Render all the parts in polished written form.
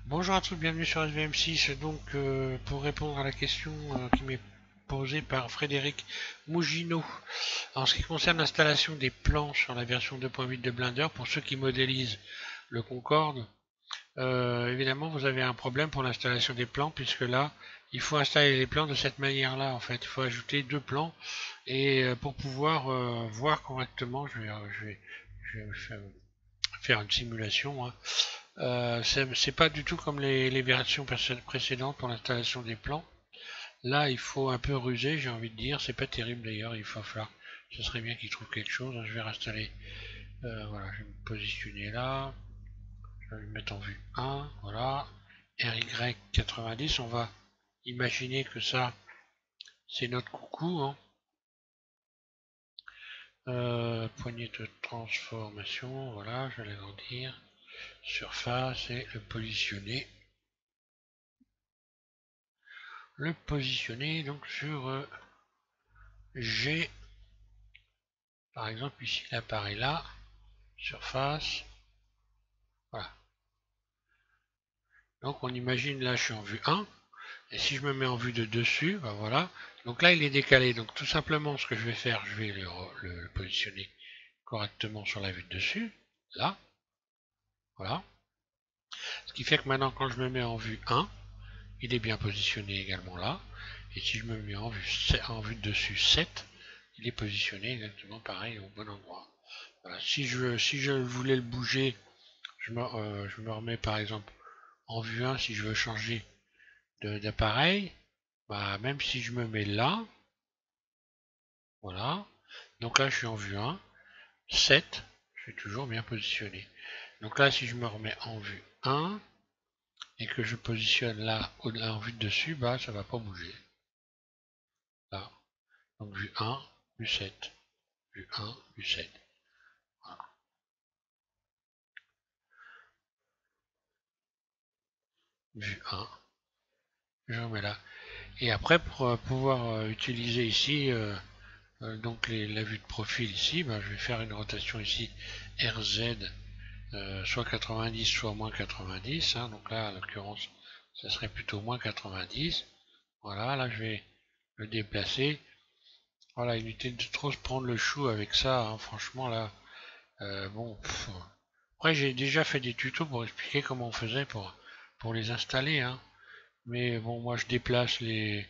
Bonjour à tous, bienvenue sur SVM6. Donc, pour répondre à la question qui m'est posée par Frédéric Mougineau, en ce qui concerne l'installation des plans sur la version 2.8 de Blender, pour ceux qui modélisent le Concorde, évidemment, vous avez un problème pour l'installation des plans, puisque là, il faut installer les plans de cette manière-là. En fait, il faut ajouter deux plans, et pour pouvoir voir correctement, je vais faire une simulation, hein. C'est pas du tout comme les versions précédentes pour l'installation des plans. Là, il faut un peu ruser, j'ai envie de dire. C'est pas terrible d'ailleurs, il faut falloir. Ce serait bien qu'ils trouvent quelque chose. Je vais réinstaller. Voilà, je vais me positionner là. Je vais me mettre en vue 1. Voilà. RY90, on va imaginer que ça, c'est notre coucou, hein. Poignée de transformation, voilà, je vais l'agrandir. Surface et le positionner. Donc sur G, par exemple ici il apparaît là, surface, voilà. Donc on imagine là je suis en vue 1, et si je me mets en vue de dessus, ben voilà, donc là il est décalé, donc tout simplement ce que je vais faire, je vais le positionner correctement sur la vue de dessus, là, voilà. Ce qui fait que maintenant quand je me mets en vue 1, il est bien positionné également là, et si je me mets en vue de dessus 7, il est positionné exactement pareil au bon endroit. Voilà. Si je voulais le bouger, je me remets par exemple en vue 1 si je veux changer d'appareil. Bah, même si je me mets là, voilà. Donc là, je suis en vue 1, 7, je suis toujours bien positionné. Donc là, si je me remets en vue 1 et que je positionne là en vue de dessus, bah, ça va pas bouger. Là. Donc vue 1, vue 7, vue 1, vue 7. Voilà. Vue 1, je remets là. Et après, pour pouvoir utiliser ici donc la vue de profil ici, ben, je vais faire une rotation ici RZ soit 90 soit moins 90, hein. Donc là en l'occurrence ça serait plutôt moins 90. Voilà, là je vais le déplacer. Voilà, inutile de trop se prendre le chou avec ça, hein. Franchement là, bon. Après j'ai déjà fait des tutos pour expliquer comment on faisait pour les installer, hein. Mais bon, moi je déplace je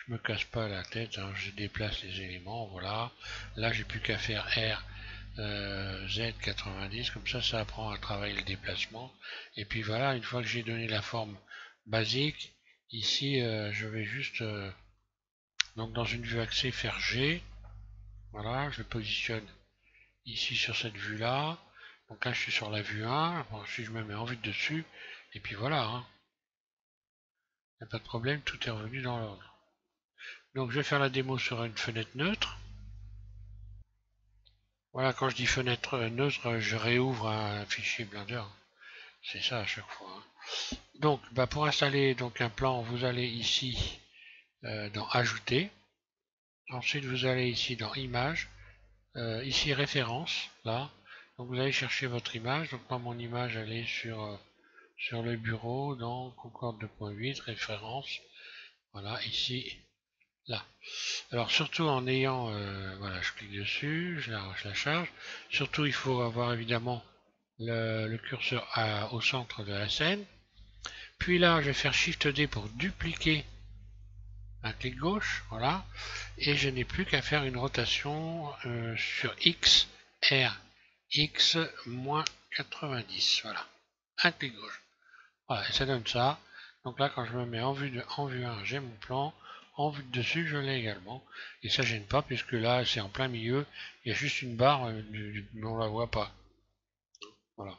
me casse pas la tête, hein. Je déplace les éléments, voilà. Là j'ai plus qu'à faire R Z90, comme ça apprend à travailler le déplacement. Et puis voilà, une fois que j'ai donné la forme basique, ici je vais juste donc dans une vue axée faire G. Voilà, je le positionne ici sur cette vue là. Donc là je suis sur la vue 1, ensuite je me mets en vue de dessus, et puis voilà, hein. Il n'y a pas de problème, tout est revenu dans l'ordre. Donc je vais faire la démo sur une fenêtre neutre. Voilà, quand je dis fenêtre neutre, je réouvre un fichier Blender. C'est ça à chaque fois, hein. Donc, bah pour installer donc un plan, vous allez ici dans Ajouter. Ensuite, vous allez ici dans Images. Ici Référence, là. Donc, vous allez chercher votre image. Donc, moi, mon image, elle est sur le bureau dans Concorde 2.8, Référence. Voilà, ici, là. Alors, surtout en ayant, voilà, je clique dessus, je la charge. Surtout, il faut avoir évidemment le curseur au centre de la scène. Puis là, je vais faire Shift D pour dupliquer un clic gauche, voilà. Et je n'ai plus qu'à faire une rotation sur X, R, X, moins 90, voilà. Un clic gauche. Voilà, et ça donne ça. Donc là, quand je me mets en vue 1, j'ai mon plan. En vue de dessus, je l'ai également. Et ça gêne pas, puisque là, c'est en plein milieu. Il y a juste une barre, mais on la voit pas. Voilà.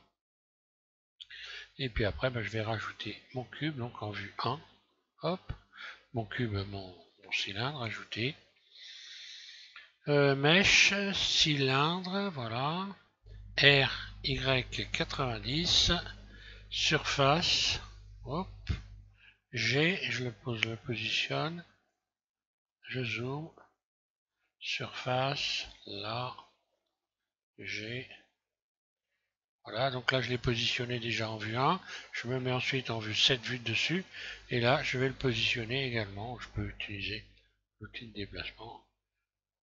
Et puis après, bah, je vais rajouter mon cube, donc en vue 1. Hop. Mon cube, mon cylindre, ajouter. Mèche, cylindre, voilà. R, Y, 90. Surface. Hop. G, je le positionne. Je zoome. Surface, là. G. Voilà, donc là je l'ai positionné déjà en vue 1, je me mets ensuite en vue 7 vues dessus, et là je vais le positionner également, je peux utiliser l'outil de déplacement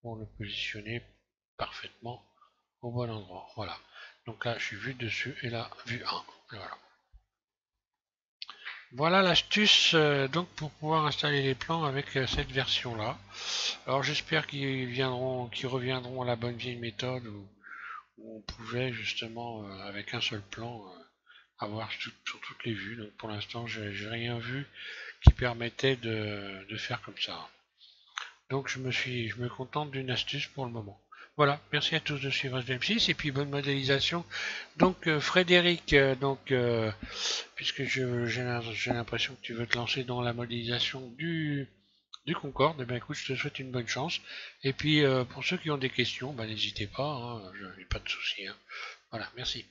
pour le positionner parfaitement au bon endroit. Voilà, donc là je suis vue dessus, et là vue 1, et voilà. Voilà l'astuce donc pour pouvoir installer les plans avec cette version là. Alors j'espère qu'ils reviendront à la bonne vieille méthode où on pouvait justement avec un seul plan avoir sur toutes les vues. Donc pour l'instant j'ai rien vu qui permettait de faire comme ça. Donc je me contente d'une astuce pour le moment. Voilà, merci à tous de suivre SDM6 et puis bonne modélisation. Donc Frédéric, puisque j'ai l'impression que tu veux te lancer dans la modélisation du Concorde, eh bien écoute, je te souhaite une bonne chance. Et puis pour ceux qui ont des questions, bah, n'hésitez pas, hein, je n'ai pas de soucis. Hein. Voilà, merci.